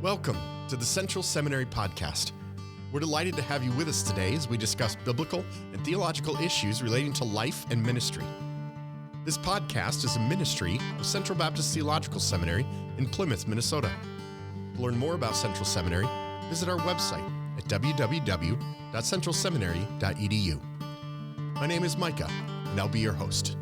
Welcome to the Central Seminary Podcast. We're delighted to have you with us today as we discuss biblical and theological issues relating to life and ministry. This podcast is a ministry of Central Baptist Theological Seminary in Plymouth, Minnesota. To learn more about Central Seminary, visit our website at www.centralseminary.edu. My name is Micah, and I'll be your host.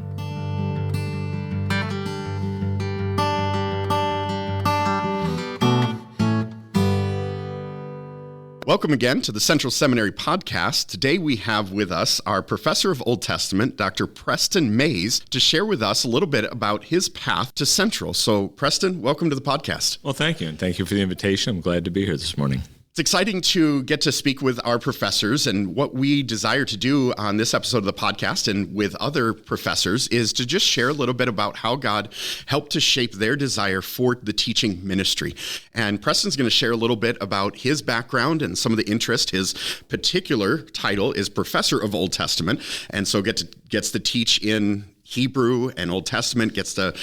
Welcome again to the Central Seminary Podcast. Today we have with us our professor of Old Testament, Dr. Preston Mayes, to share with us a little bit about his path to Central. So, Preston, welcome to the podcast. Well, thank you, and thank you for the invitation. I'm glad to be here this morning. It's exciting to get to speak with our professors, and what we desire to do on this episode of the podcast and with other professors is to just share a little bit about how God helped to shape their desire for the teaching ministry. And Preston's going to share a little bit about his background and some of the interest. His particular title is Professor of Old Testament, and so gets to teach in Hebrew and Old Testament, gets to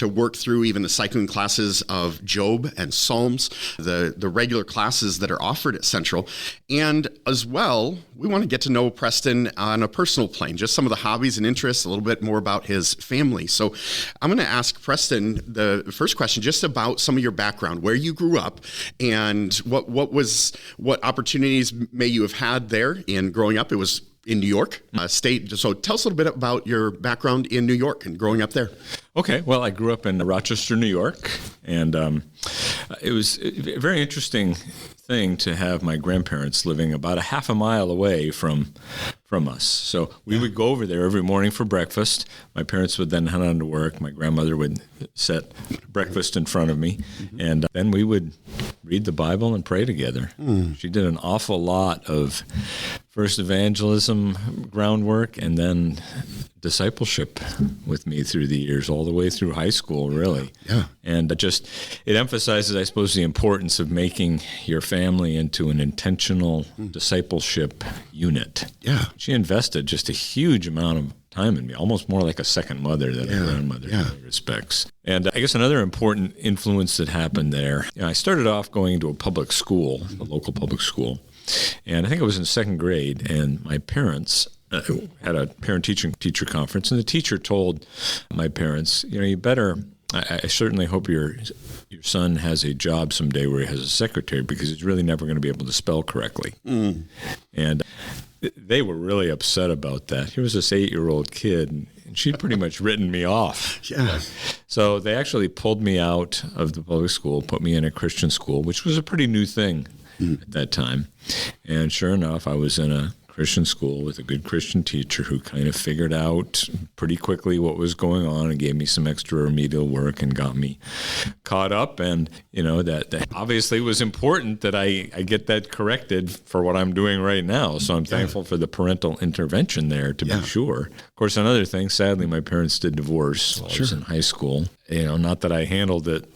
work through even the cycling classes of Job and Psalms, the regular classes that are offered at Central. And as well, we want to get to know Preston on a personal plane, just some of the hobbies and interests, a little bit more about his family. So I'm going to ask Preston the first question just about some of your background, where you grew up, and what opportunities may you have had there in growing up. It was in New York State. So tell us a little bit about your background in New York and growing up there. Okay. Well, I grew up in Rochester, New York, and it was a very interesting thing to have my grandparents living about a half a mile away from us. So we would go over there every morning for breakfast. My parents would then head on to work. My grandmother would set breakfast in front of me, and then we would read the Bible and pray together. She did an awful lot of first evangelism groundwork and then discipleship with me through the years, all the way through high school, really. Yeah. And it emphasizes, I suppose, the importance of making your family into an intentional discipleship unit. Yeah. She invested just a huge amount of time in me, almost more like a second mother than a grandmother in many respects. And I guess another important influence that happened there, I started off going to a public school, a local public school, and I think I was in second grade, and my parents had a parent-teacher conference, and the teacher told my parents, you better, I certainly hope your son has a job someday where he has a secretary, because he's really never going to be able to spell correctly. And they were really upset about that. Here was this 8-year-old kid, and she'd pretty much written me off. Yeah. So they actually pulled me out of the public school, put me in a Christian school, which was a pretty new thing at that time. And sure enough, I was in a Christian school with a good Christian teacher who kind of figured out pretty quickly what was going on and gave me some extra remedial work and got me caught up. And, that obviously was important that I get that corrected for what I'm doing right now. So I'm thankful for the parental intervention there, to be sure. Of course, another thing, sadly, my parents did divorce while I was in high school. Not that I handled it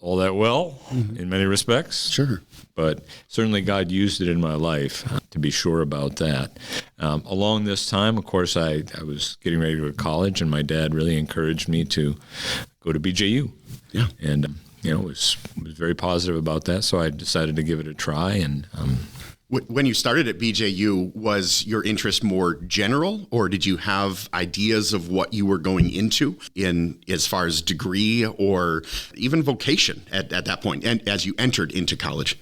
all that well in many respects. Sure. But certainly God used it in my life, to be sure about that. Along this time, of course, I was getting ready to go to college, and my dad really encouraged me to go to BJU. Yeah. And, was very positive about that, so I decided to give it a try. And when you started at BJU, was your interest more general, or did you have ideas of what you were going into in as far as degree or even vocation at that point, and as you entered into college?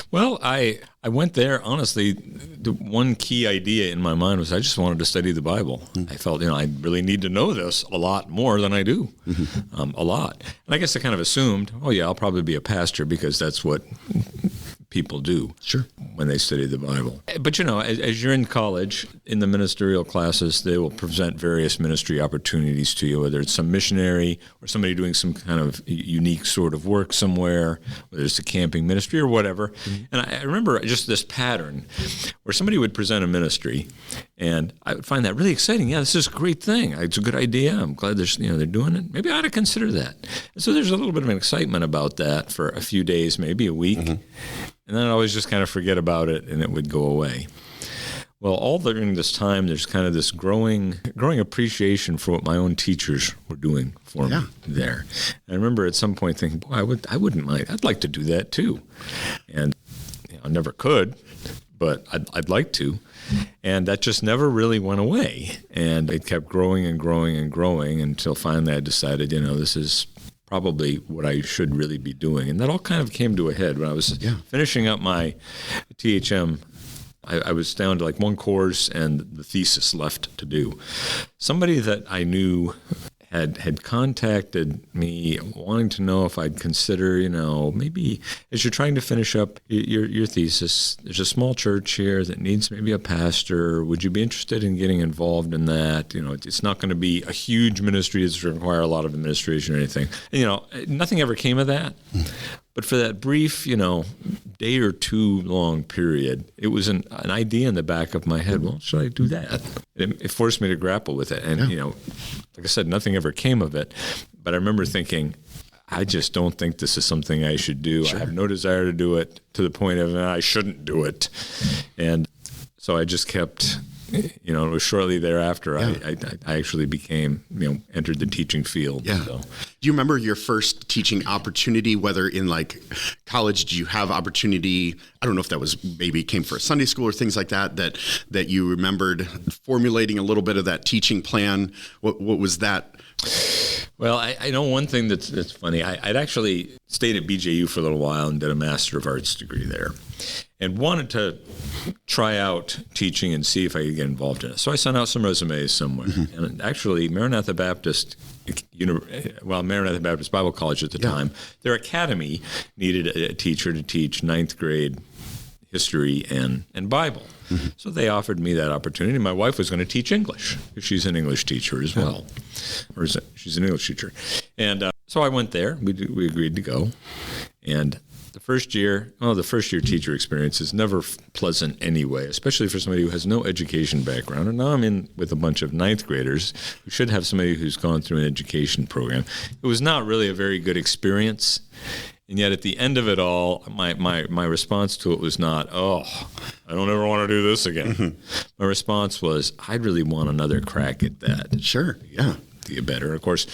Well, I went there, honestly, the one key idea in my mind was I just wanted to study the Bible. I felt, I really need to know this a lot more than I do, a lot. And I guess I kind of assumed, I'll probably be a pastor, because that's what people do when they study the Bible. But, as you're in college, in the ministerial classes, they will present various ministry opportunities to you, whether it's some missionary or somebody doing some kind of unique sort of work somewhere, whether it's a camping ministry or whatever. And I remember just this pattern where somebody would present a ministry, and I would find that really exciting. Yeah, this is a great thing. It's a good idea. I'm glad they're doing it. Maybe I ought to consider that. And so there's a little bit of an excitement about that for a few days, maybe a week. And then I'd always just kind of forget about it, and it would go away. Well, all during this time, there's kind of this growing appreciation for what my own teachers were doing for me there. And I remember at some point thinking, boy, I wouldn't mind. I'd like to do that too. And I never could, but I'd like to. And that just never really went away. And it kept growing and growing and growing until finally I decided, this is probably what I should really be doing. And that all kind of came to a head when I was finishing up my THM. I was down to like one course and the thesis left to do. Somebody that I knew had contacted me wanting to know if I'd consider, maybe as you're trying to finish up your thesis, there's a small church here that needs maybe a pastor. Would you be interested in getting involved in that? It's not going to be a huge ministry. It's going to require a lot of administration or anything. And, nothing ever came of that. But for that brief, day or two long period, it was an idea in the back of my head. Well, should I do that? It forced me to grapple with it. And, like I said, nothing ever came of it. But I remember thinking, I just don't think this is something I should do. Sure. I have no desire to do it to the point of I shouldn't do it. And so I just kept... it was shortly thereafter I actually became, entered the teaching field. Yeah. So. Do you remember your first teaching opportunity, whether in like college, did you have opportunity? I don't know if that was maybe came for a Sunday school or things like that you remembered formulating a little bit of that teaching plan. What was that? Well, I know one thing that's funny. I'd actually stayed at BJU for a little while and did a Master of Arts degree there and wanted to try out teaching and see if I could get involved in it. So I sent out some resumes somewhere. Mm-hmm. And actually, Maranatha Baptist Bible College at the time, their academy needed a teacher to teach ninth grade history and Bible. Mm-hmm. So they offered me that opportunity. My wife was going to teach English because she's an English teacher as well. She's an English teacher. And so I went there. We agreed to go. And the first year teacher experience is never pleasant anyway, especially for somebody who has no education background. And now I'm in with a bunch of ninth graders who should have somebody who's gone through an education program. It was not really a very good experience. And yet at the end of it all, my response to it was not, I don't ever want to do this again. Mm-hmm. My response was, I'd really want another crack at that. Sure, yeah. To get better. Of course,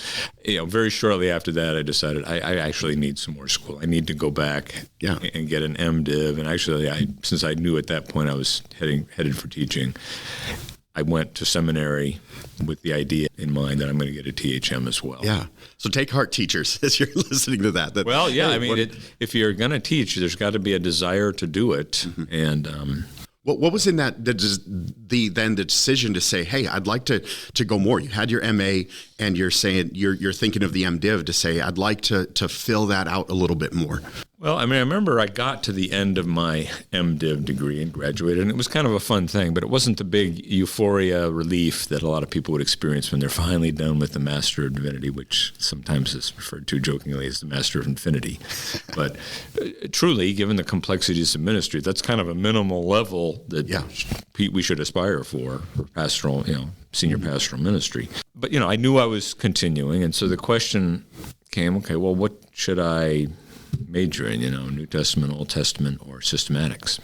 very shortly after that, I decided I actually need some more school. I need to go back and get an MDiv. And actually, since I knew at that point I was headed for teaching, I went to seminary with the idea in mind that I'm going to get a THM as well. Yeah. So take heart, teachers, as you're listening to that. Well, yeah. If you're going to teach, there's got to be a desire to do it. Mm-hmm. And what was in that the decision to say, hey, I'd like to go more? You had your MA, and you're saying you're thinking of the MDiv to say, I'd like to fill that out a little bit more. Well, I remember I got to the end of my MDiv degree and graduated, and it was kind of a fun thing, but it wasn't the big euphoria relief that a lot of people would experience when they're finally done with the Master of Divinity, which sometimes is referred to jokingly as the Master of Infinity. But truly, given the complexities of ministry, that's kind of a minimal level that we should aspire for pastoral, senior pastoral ministry. But, I knew I was continuing, and so the question came, okay, well, what should I major in, New Testament, Old Testament, or systematics?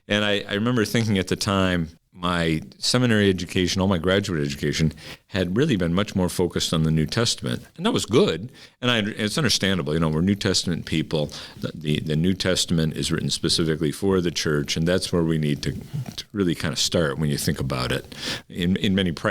And I remember thinking at the time, my seminary education, all my graduate education, had really been much more focused on the New Testament. And that was good. And it's understandable. We're New Testament people. The New Testament is written specifically for the church, and that's where we need to really kind of start when you think about it,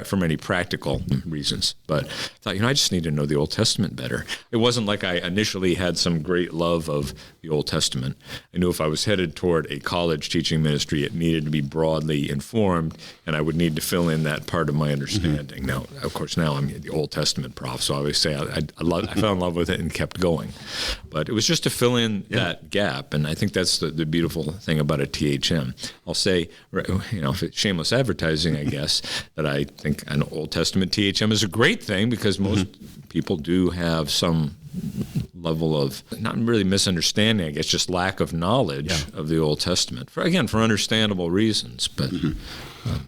for many practical reasons. But I thought, I just need to know the Old Testament better. It wasn't like I initially had some great love of the Old Testament. I knew if I was headed toward a college teaching ministry, it needed to be broadly informed, and I would need to fill in that part of my understanding. Mm-hmm. Now, of course, now I'm the Old Testament prof, so I always say I fell in love with it and kept going. But it was just to fill in that gap, and I think that's the beautiful thing about a THM. I'll say, shameless advertising, I guess, that I think an Old Testament THM is a great thing because most people do have some level of, not really misunderstanding, I guess, just lack of knowledge of the Old Testament, for understandable reasons. But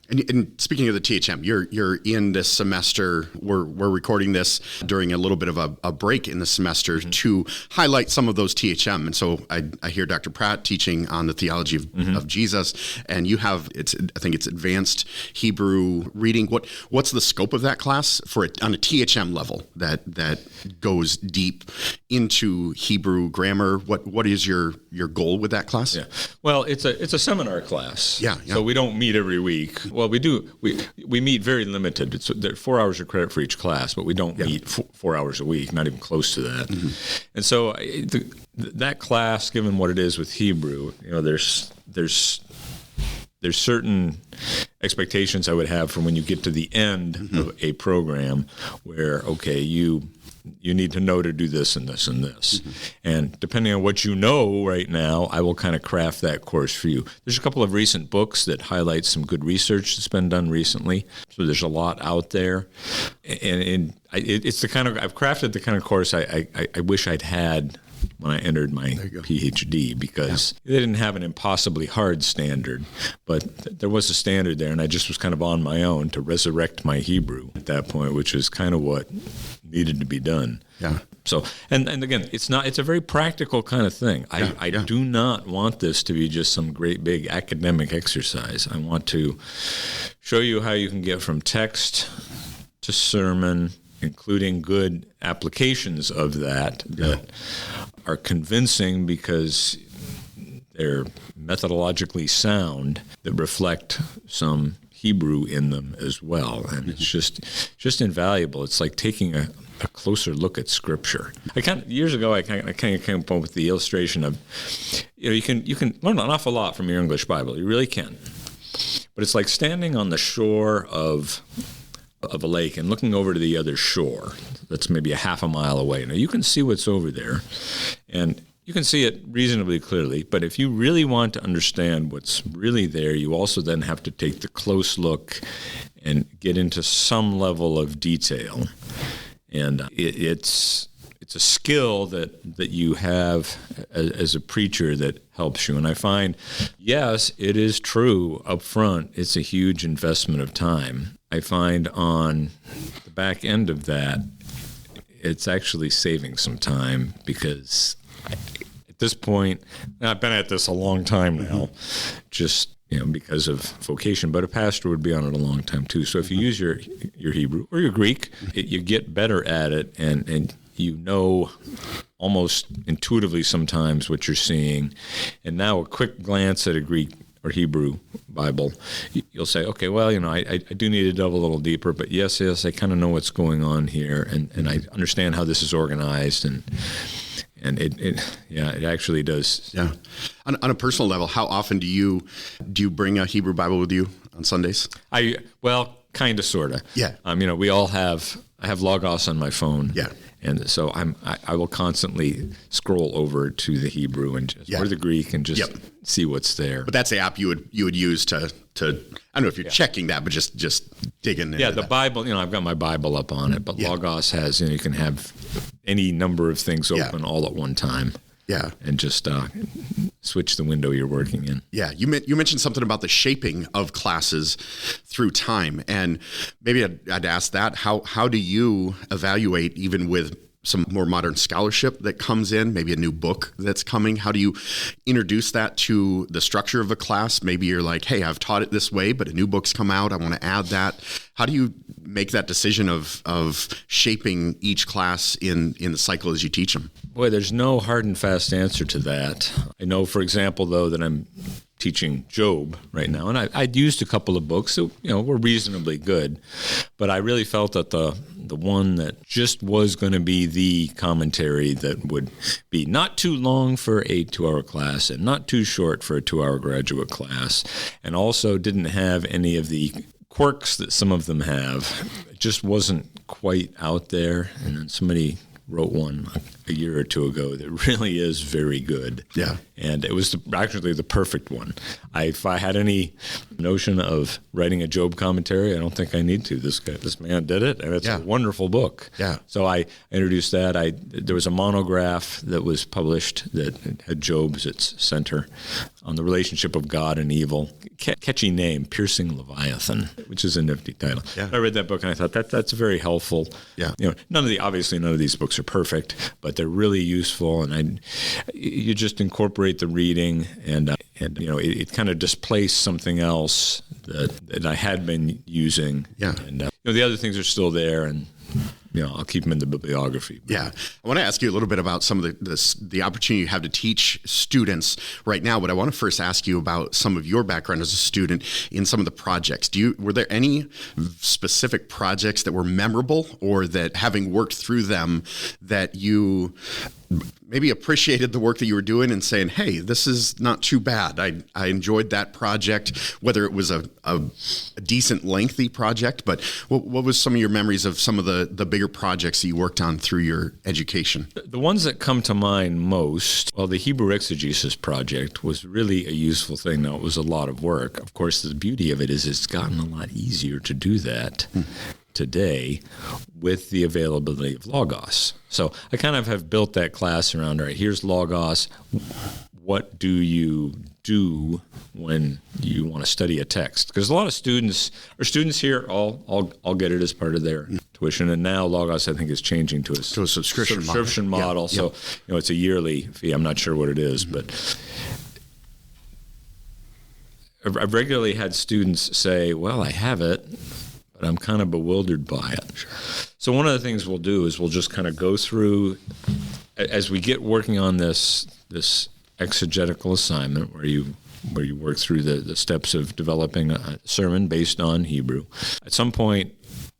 And speaking of the THM, you're in this semester. We're recording this during a little bit of a break in the semester to highlight some of those THM. And so I hear Dr. Pratt teaching on the theology of Jesus, and you have I think it's advanced Hebrew reading. What's the scope of that class on a THM level that goes deep into Hebrew grammar? What is your goal with that class? Yeah. Well, it's a seminar class. Yeah. So we don't meet every week. Well, we do. We meet very limited. There are 4 hours of credit for each class, but we don't meet 4 hours a week, not even close to that. And so that class, given what it is with Hebrew, there's certain expectations I would have from when you get to the end of a program where, okay, you need to know to do this and this and this. And depending on what you know right now, I will kind of craft that course for you. There's a couple of recent books that highlight some good research that's been done recently. So there's a lot out there. And it's I've crafted the kind of course I wish I'd had when I entered my PhD, because they didn't have an impossibly hard standard, but there was a standard there, and I just was kind of on my own to resurrect my Hebrew at that point, which is kind of what needed to be done. Yeah. So, and again, it's a very practical kind of thing. I do not want this to be just some great big academic exercise. I want to show you how you can get from text to sermon, including good applications of that are convincing because they're methodologically sound, that reflect some Hebrew in them as well. And it's just invaluable. It's like taking a closer look at Scripture. Years ago, I kind of came up with the illustration of, you can learn an awful lot from your English Bible. You really can. But it's like standing on the shore of a lake and looking over to the other shore that's maybe a half a mile away. Now, you can see what's over there, and you can see it reasonably clearly, but if you really want to understand what's really there, you also then have to take the close look and get into some level of detail. And it's a skill that you have as a preacher that helps you. And I find, yes, it is true up front, it's a huge investment of time. I find on the back end of that, it's actually saving some time, because at this point, I've been at this a long time now, just because of vocation, but a pastor would be on it a long time too. So if you use your Hebrew or your Greek, you get better at it, and you know almost intuitively sometimes what you're seeing. And now a quick glance at a Greek or Hebrew Bible, you'll say, okay, well, I do need to delve a little deeper, but yes, I kind of know what's going on here, and I understand how this is organized, and it actually does. Yeah. On a personal level, how often do you bring a Hebrew Bible with you on Sundays? Kind of, sort of. Yeah. We all have. I have Logos on my phone. Yeah. And so I will constantly scroll over to the Hebrew or the Greek and just see what's there. But that's the app you would use to I don't know if you're checking that, but just digging. Yeah, the Bible. I've got my Bible up on it, but Logos has you can have any number of things open all at one time. Yeah, and just switch the window you're working in. Yeah, you mentioned something about the shaping of classes through time, and maybe I'd ask that. How do you evaluate, even with some more modern scholarship that comes in, maybe a new book that's coming? How do you introduce that to the structure of a class? Maybe you're like, hey, I've taught it this way, but a new book's come out, I want to add that. How do you make that decision of shaping each class in the cycle as you teach them? Boy, there's no hard and fast answer to that. I know, for example, though, that I'm teaching Job right now, and I'd used a couple of books that were reasonably good, but I really felt that the one that just was going to be the commentary that would be not too long for a 2-hour class and not too short for a 2-hour graduate class, and also didn't have any of the quirks that some of them have, it just wasn't quite out there, and then so many wrote one a year or two ago that really is very good. Yeah. And it was actually the perfect one. If I had any notion of writing a Job commentary, I don't think I need to. This man did it, and it's a wonderful book. Yeah. So I introduced that. There was a monograph that was published that had Job as its center on the relationship of God and evil. Catchy name, Piercing Leviathan, which is a nifty title. Yeah. I read that book and I thought that's very helpful. Yeah. Obviously none of these books are perfect, but they're really useful, and you just incorporate the reading, and it kind of displaced something else that I had been using. Yeah. And the other things are still there, and I'll keep them in the bibliography. Yeah. I want to ask you a little bit about some of the opportunity you have to teach students right now, but I want to first ask you about some of your background as a student in some of the projects. Were there any specific projects that were memorable, or that, having worked through them, that you maybe appreciated the work that you were doing and saying, hey, this is not too bad. I enjoyed that project, whether it was a decent, lengthy project, but what was some of your memories of some of the bigger projects that you worked on through your education? The ones that come to mind most, the Hebrew exegesis project was really a useful thing. Now, it was a lot of work. Of course, the beauty of it is it's gotten a lot easier to do that today with the availability of Logos. So I kind of have built that class around, all right, here's Logos. What do you do when you want to study a text? Because a lot of students here all get it as part of their tuition, and now Logos, I think, is changing to a subscription model. Yeah. So it's a yearly fee. I'm not sure what it is, but I've regularly had students say, well, I have it, but I'm kind of bewildered by it. Sure. So one of the things we'll do is we'll just kind of go through, as we get working on this exegetical assignment where you work through the steps of developing a sermon based on Hebrew. At some point,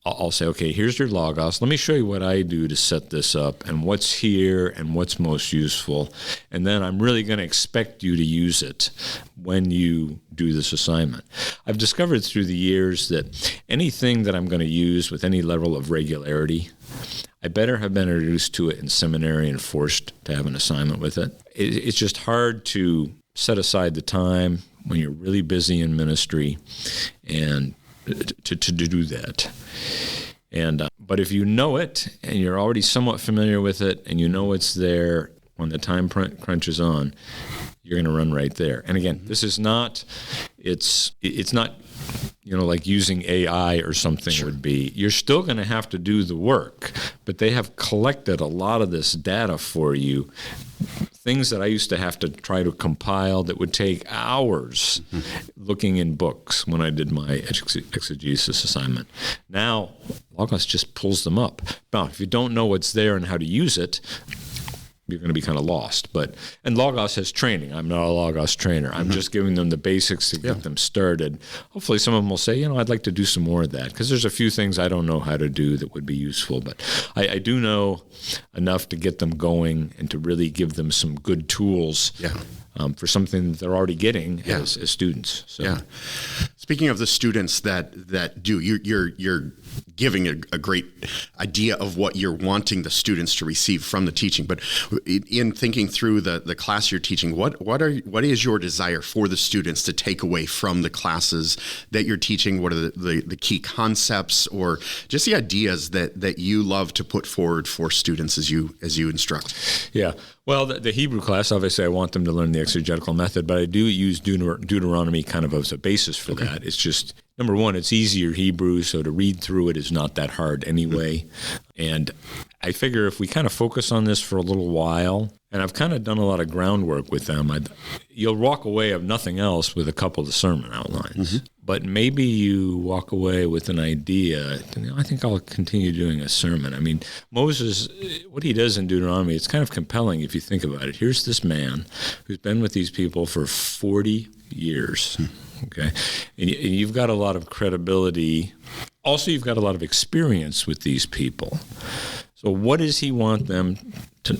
I'll say, okay, here's your Logos. Let me show you what I do to set this up and what's here and what's most useful. And then I'm really going to expect you to use it when you do this assignment. I've discovered through the years that anything that I'm going to use with any level of regularity, I better have been introduced to it in seminary and forced to have an assignment with it. It's just hard to set aside the time when you're really busy in ministry and to do that. And but if you know it and you're already somewhat familiar with it and you know it's there when the time crunch is on, you're going to run right there. And again, this is not, it's not, like using AI or something would be. You're still going to have to do the work, but they have collected a lot of this data for you. Things that I used to have to try to compile that would take hours looking in books when I did my exegesis assignment. Now, Logos just pulls them up. Now, if you don't know what's there and how to use it, you're going to be kind of lost. And Logos has training. I'm not a Logos trainer. I'm just giving them the basics to get them started. Hopefully some of them will say, I'd like to do some more of that, because there's a few things I don't know how to do that would be useful. But I do know enough to get them going and to really give them some good tools for something that they're already getting as students. So. Yeah. Speaking of the students that do, you're giving a great idea of what you're wanting the students to receive from the teaching. But in thinking through the class you're teaching, what is your desire for the students to take away from the classes that you're teaching? What are the key concepts or just the ideas that you love to put forward for students as you instruct? Yeah. Well, the Hebrew class, obviously I want them to learn the exegetical method, but I do use Deuteronomy kind of as a basis for that. It's just, number one, it's easier Hebrew, so to read through it is not that hard anyway. And I figure if we kind of focus on this for a little while, and I've kind of done a lot of groundwork with them, you'll walk away of nothing else with a couple of sermon outlines. But maybe you walk away with an idea. I think I'll continue doing a sermon. I mean, Moses, what he does in Deuteronomy, it's kind of compelling if you think about it. Here's this man who's been with these people for 40 years. Okay, and you've got a lot of credibility. Also, you've got a lot of experience with these people. So what does he want them to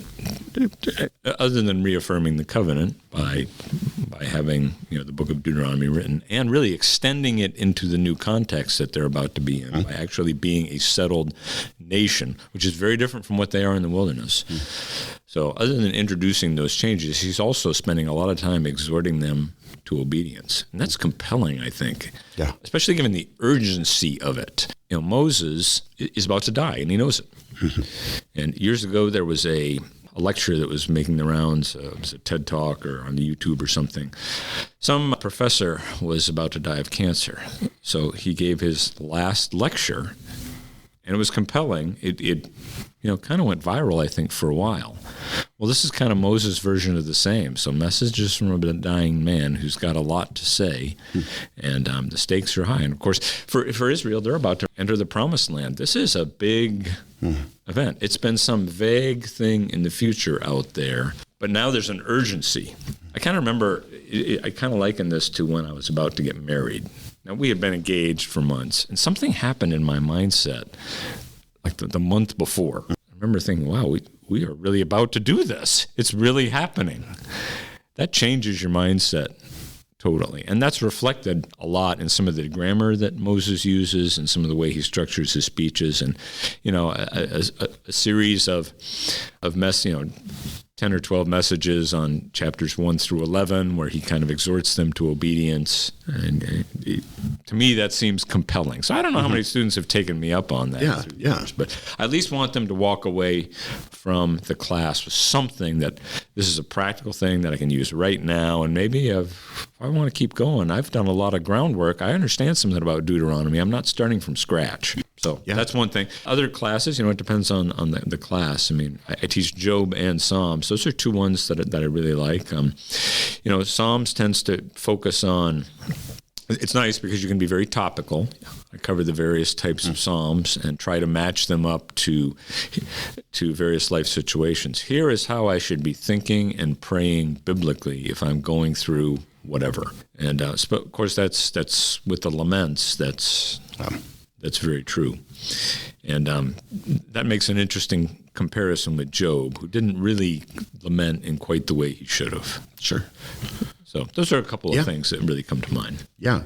other than reaffirming the covenant by by having the book of Deuteronomy written and really extending it into the new context that they're about to be in by actually being a settled nation, which is very different from what they are in the wilderness. So other than introducing those changes, he's also spending a lot of time exhorting them to obedience. And that's compelling, I think, especially given the urgency of it. Moses is about to die, and he knows it. And years ago, there was a lecture that was making the rounds. It was a TED Talk or on YouTube or something. Some professor was about to die of cancer. So he gave his last lecture, and it was compelling. It kind of went viral, I think, for a while. Well, this is kind of Moses' version of the same. So messages from a dying man who's got a lot to say, and the stakes are high. And, of course, for Israel, they're about to enter the Promised Land. This is a big event. It's been some vague thing in the future out there, but now there's an urgency. I kind of remember, I kind of liken this to when I was about to get married. Now, we had been engaged for months, and something happened in my mindset like the month before. I remember thinking, wow, we are really about to do this. It's really happening. That changes your mindset totally. And that's reflected a lot in some of the grammar that Moses uses and some of the way he structures his speeches. And, a series of 10 or 12 messages on chapters 1 through 11 where he kind of exhorts them to obedience. And to me, that seems compelling. So I don't know how many students have taken me up on that. Yeah. But I at least want them to walk away from the class with something that this is a practical thing that I can use right now. And maybe if I want to keep going, I've done a lot of groundwork. I understand something about Deuteronomy. I'm not starting from scratch. So that's one thing. Other classes, it depends on the class. I mean, I teach Job and Psalms. Those are two ones that I really like. Psalms tends to focus on, it's nice because you can be very topical. I cover the various types of Psalms and try to match them up to various life situations. Here is how I should be thinking and praying biblically if I'm going through whatever. And of course, that's with the laments. That's very true. And that makes an interesting comparison with Job, who didn't really lament in quite the way he should have. Sure. So those are a couple of things that really come to mind. Yeah.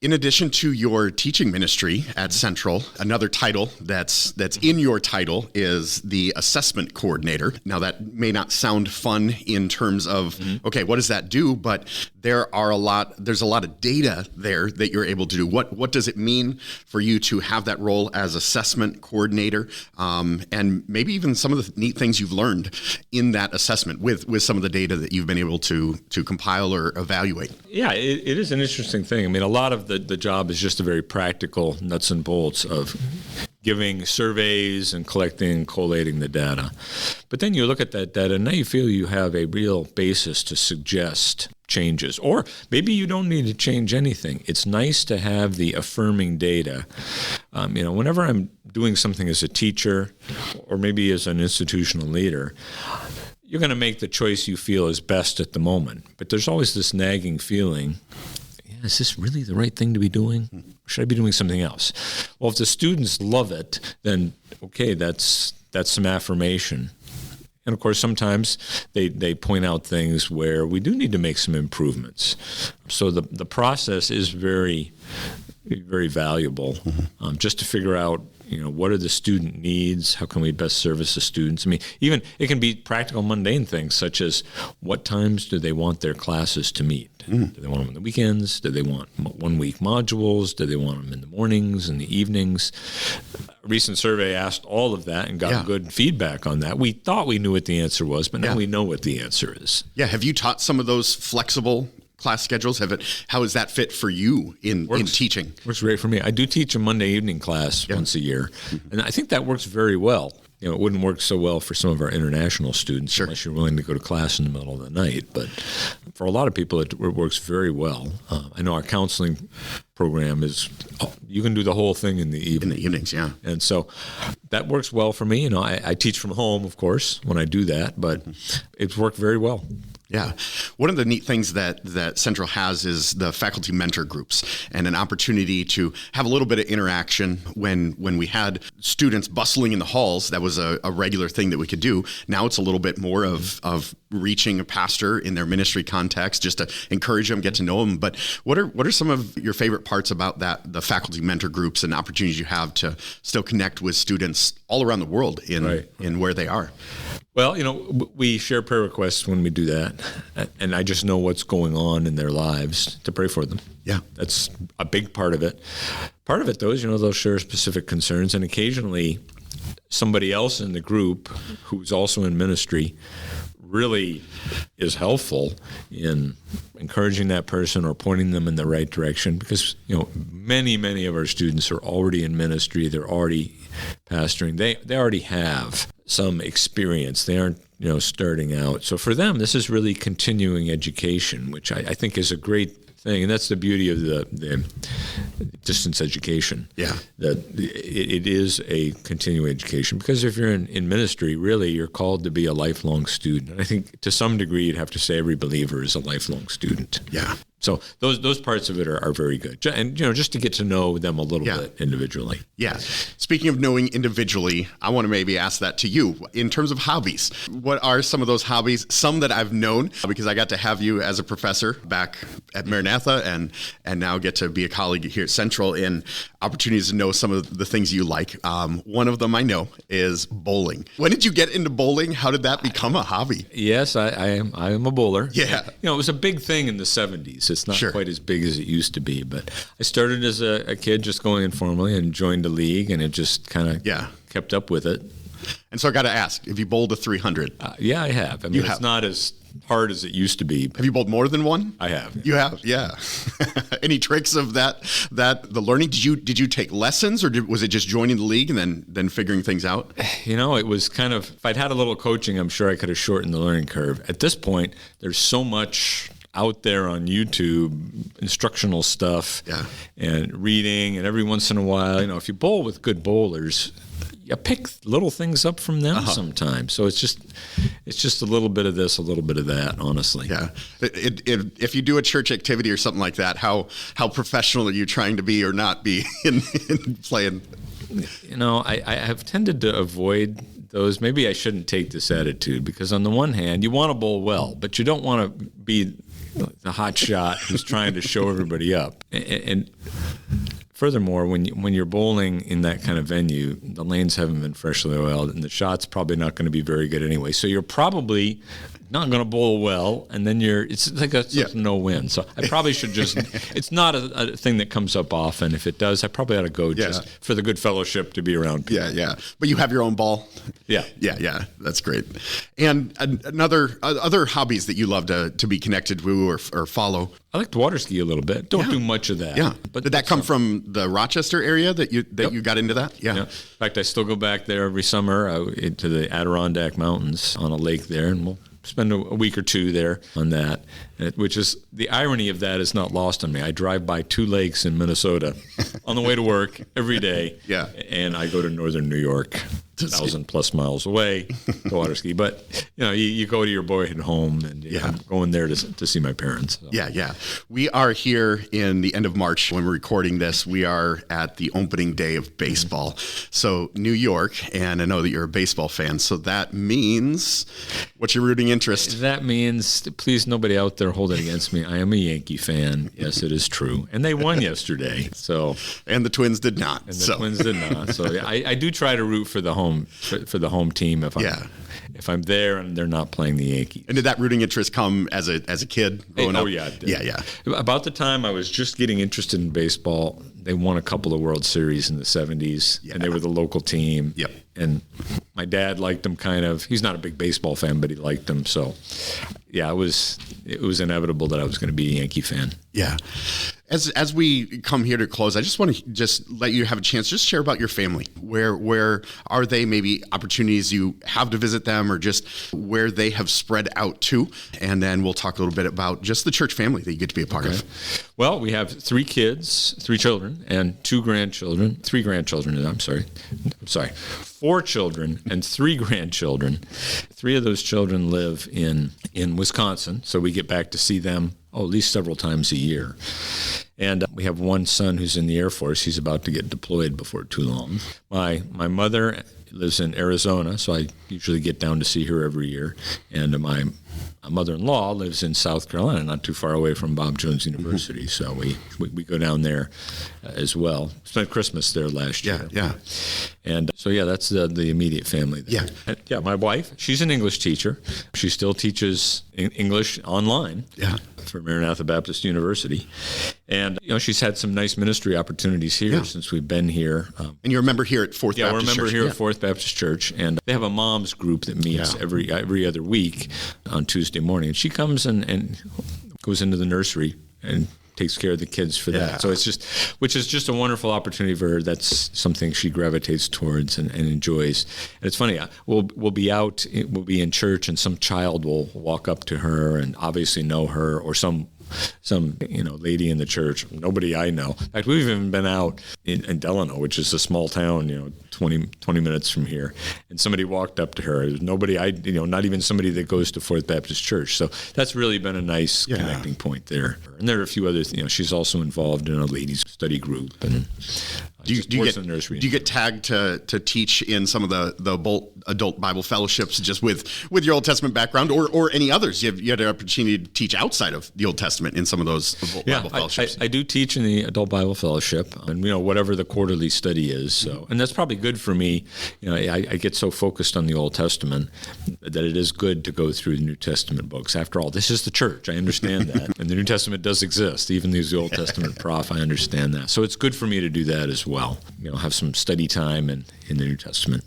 In addition to your teaching ministry at Central, another title that's in your title is the assessment coordinator. Now, that may not sound fun in terms of, okay, what does that do? But there's a lot of data there that you're able to do. What does it mean for you to have that role as assessment coordinator? And maybe even some of the neat things you've learned in that assessment with some of the data that you've been able to compile or evaluate. Yeah, it is an interesting thing. I mean, a lot of the job is just a very practical nuts and bolts of giving surveys and collecting and collating the data. But then you look at that data and now you feel you have a real basis to suggest changes. Or maybe you don't need to change anything. It's nice to have the affirming data. Whenever I'm doing something as a teacher or maybe as an institutional leader, you're going to make the choice you feel is best at the moment. But there's always this nagging feeling, is this really the right thing to be doing? Or should I be doing something else? Well, if the students love it, then okay, that's some affirmation. And of course, sometimes they point out things where we do need to make some improvements. So the process is very, very valuable just to figure out, what are the student needs? How can we best service the students? I mean, even it can be practical, mundane things such as what times do they want their classes to meet? Do they want them on the weekends? Do they want 1 week modules? Do they want them in the mornings and the evenings? A recent survey asked all of that and got good feedback on that. We thought we knew what the answer was, but now we know what the answer is. Yeah. Have you taught some of those flexible class schedules? How does that fit for you in teaching? Works great for me. I do teach a Monday evening class once a year, and I think that works very well. It wouldn't work so well for some of our international students unless you're willing to go to class in the middle of the night. But for a lot of people, it works very well. I know our counseling program you can do the whole thing in the evening. In the evenings, yeah. And so that works well for me. I teach from home, of course, when I do that, but it's worked very well. Yeah. One of the neat things that Central has is the faculty mentor groups and an opportunity to have a little bit of interaction. When we had students bustling in the halls, that was a regular thing that we could do. Now it's a little bit more of reaching a pastor in their ministry context, just to encourage them, get to know them. But what are some of your favorite parts about the faculty mentor groups and opportunities you have to still connect with students all around the world in where they are? Well, we share prayer requests when we do that, and I just know what's going on in their lives to pray for them. Yeah. That's a big part of it. Part of it, though, is, they'll share specific concerns, and occasionally somebody else in the group who's also in ministry really is helpful in encouraging that person or pointing them in the right direction, because many of our students are already in ministry. They're already pastoring. They already have some experience. They aren't starting out. So for them, this is really continuing education, which I think is a great thing, and that's the beauty of the distance education. Yeah, that it is a continuing education, because if you're in ministry, really you're called to be a lifelong student. And I think to some degree you'd have to say every believer is a lifelong student. Yeah. So those parts of it are very good, and just to get to know them a little bit individually. Yeah. Speaking of knowing individually, I want to maybe ask that to you in terms of hobbies. What are some of those hobbies? Some that I've known because I got to have you as a professor back at Maranatha, and now get to be a colleague here at Central, in opportunities to know some of the things you like. One of them I know is bowling. When did you get into bowling? How did that become a hobby? Yes, I am a bowler. Yeah. It was a big thing in the 70s. It's not quite as big as it used to be, but I started as a kid just going informally and joined a league, and it just kind of kept up with it. And so I got to ask, have you bowled a 300? Yeah, I have. It's not as hard as it used to be. Have you bowled more than one? I have. You have, yeah. Any tricks of the learning? Did you take lessons, or was it just joining the league and then figuring things out? It was kind of, if I'd had a little coaching, I'm sure I could have shortened the learning curve. At this point, there's so much out there on YouTube, instructional stuff, and reading, and every once in a while, if you bowl with good bowlers, you pick little things up from them sometimes. So it's just a little bit of this, a little bit of that, honestly. Yeah. If you do a church activity or something like that, how professional are you trying to be or not be in playing? I have tended to avoid those. Maybe I shouldn't take this attitude, because on the one hand, you want to bowl well, but you don't want to be the hot shot who's trying to show everybody up. And furthermore, when you're bowling in that kind of venue, the lanes haven't been freshly oiled, and the shot's probably not going to be very good anyway. So you're probably not going to bowl well, and then it's like a no-win. So I probably should just, it's not a thing that comes up often. If it does, I probably ought to go just for the good fellowship to be around people. Yeah. But you have your own ball? Yeah. Yeah. That's great. And other hobbies that you love to be connected to or follow? I like to water ski a little bit. Don't do much of that. Yeah. But did that come from the Rochester area that you got into that? Yeah. In fact, I still go back there every summer to the Adirondack Mountains on a lake there, and we'll spend a week or two there on that, which is, the irony of that is not lost on me. I drive by 2 lakes in Minnesota on the way to work every day, and I go to northern New York, 1,000 plus miles away, to water ski. But you go to your boyhood home, and I'm going there to see my parents. So. Yeah. We are here in the end of March when we're recording this. We are at the opening day of baseball. So New York, and I know that you're a baseball fan. So that means, what's your rooting interest? That means, please, nobody out there hold it against me. I am a Yankee fan. Yes, it is true, and they won yesterday. So, and the Twins did not. Twins did not. So I do try to root for the home team if I'm there and they're not playing the Yankees. And did that rooting interest come as a kid growing up? Oh yeah, it did. Yeah. About the time I was just getting interested in baseball, they won a couple of World Series in the 70s, and they were the local team. Yep. And my dad liked them kind of. He's not a big baseball fan, but he liked them. So, it was inevitable that I was going to be a Yankee fan. Yeah. As we come here to close, I just want to let you have a chance, just share about your family. Where are they? Maybe opportunities you have to visit them, or just where they have spread out to. And then we'll talk a little bit about just the church family that you get to be a part of. Well, we have 3 children, and 2 grandchildren. 3 grandchildren, I'm sorry. 4 children and 3 grandchildren. 3 of those children live in Wisconsin, so we get back to see them at least several times a year. And we have one son who's in the Air Force. He's about to get deployed before too long. My mother lives in Arizona, so I usually get down to see her every year. And my mother-in-law lives in South Carolina, not too far away from Bob Jones University. So we go down there as well. Spent Christmas there last year. Yeah. And so, that's the immediate family there. Yeah, my wife, she's an English teacher. She still teaches English online for Maranatha Baptist University. And, she's had some nice ministry opportunities here since we've been here. And you're a member here at Fourth Baptist Church. Yeah, we're a member here at Fourth Baptist Church. And they have a mom's group that meets every other week on Tuesday morning. And she comes and goes into the nursery and takes care of the kids for that. So which is just a wonderful opportunity for her. That's something she gravitates towards and enjoys. And it's funny, we'll be in church and some child will walk up to her and obviously know her, or some lady in the church, nobody I know. In fact, we've even been out in Delano, which is a small town, 20 minutes from here, and somebody walked up to her. There's nobody not even somebody that goes to Fourth Baptist Church. So that's really been a nice connecting point there. And there are a few others, she's also involved in a ladies study group. And do you get tagged to teach in some of the adult Bible fellowships just with your Old Testament background, or any others? You had an opportunity to teach outside of the Old Testament in some of those Bible fellowships. I do teach in the adult Bible fellowship, and whatever the quarterly study is. So, and that's probably good for me. I get so focused on the Old Testament that it is good to go through the New Testament books. After all, this is the church. I understand that, and the New Testament does exist. Even as the Old Testament prof, I understand that. So it's good for me to do that as well. Have some study time in the New Testament.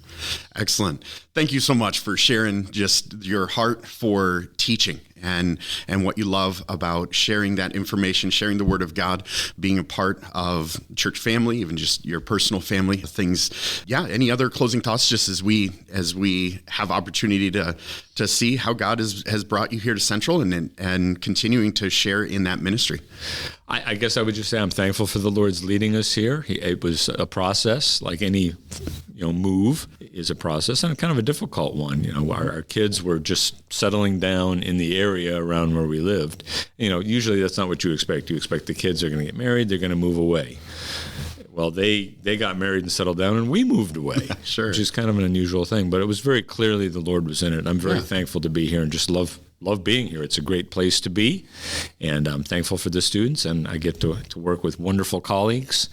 Excellent. Thank you so much for sharing just your heart for teaching and what you love about sharing that information, sharing the Word of God, being a part of church family, even just your personal family things. Yeah. Any other closing thoughts, just as we have opportunity to see how God has brought you here to Central and continuing to share in that ministry? I guess I would just say I'm thankful for the Lord's leading us here. It was a process, like any move is a process, and kind of a difficult one. Our kids were just settling down in the area around where we lived. Usually that's not what you expect. You expect the kids are going to get married, they're going to move away. Well, they got married and settled down, and we moved away, Sure. Which is kind of an unusual thing. But it was very clearly the Lord was in it. And I'm very thankful to be here and just love being here. It's a great place to be, and I'm thankful for the students, and I get to work with wonderful colleagues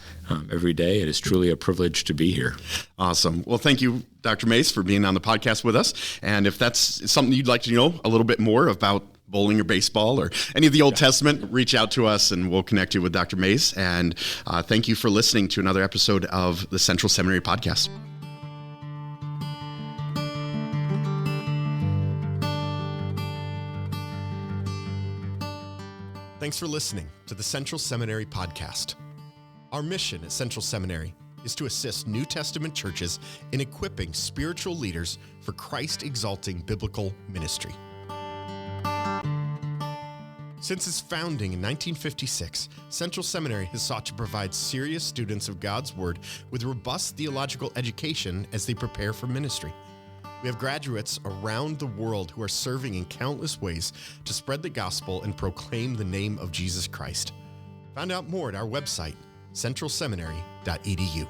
every day. It is truly a privilege to be here. Awesome. Well, thank you, Dr. Mayes, for being on the podcast with us. And if that's something you'd like to know a little bit more about bowling or baseball or any of the Old Testament, reach out to us and we'll connect you with Dr. Mayes. And thank you for listening to another episode of the Central Seminary Podcast. Thanks for listening to the Central Seminary Podcast. Our mission at Central Seminary is to assist New Testament churches in equipping spiritual leaders for Christ-exalting biblical ministry. Since its founding in 1956, Central Seminary has sought to provide serious students of God's Word with robust theological education as they prepare for ministry. We have graduates around the world who are serving in countless ways to spread the gospel and proclaim the name of Jesus Christ. Find out more at our website, centralseminary.edu.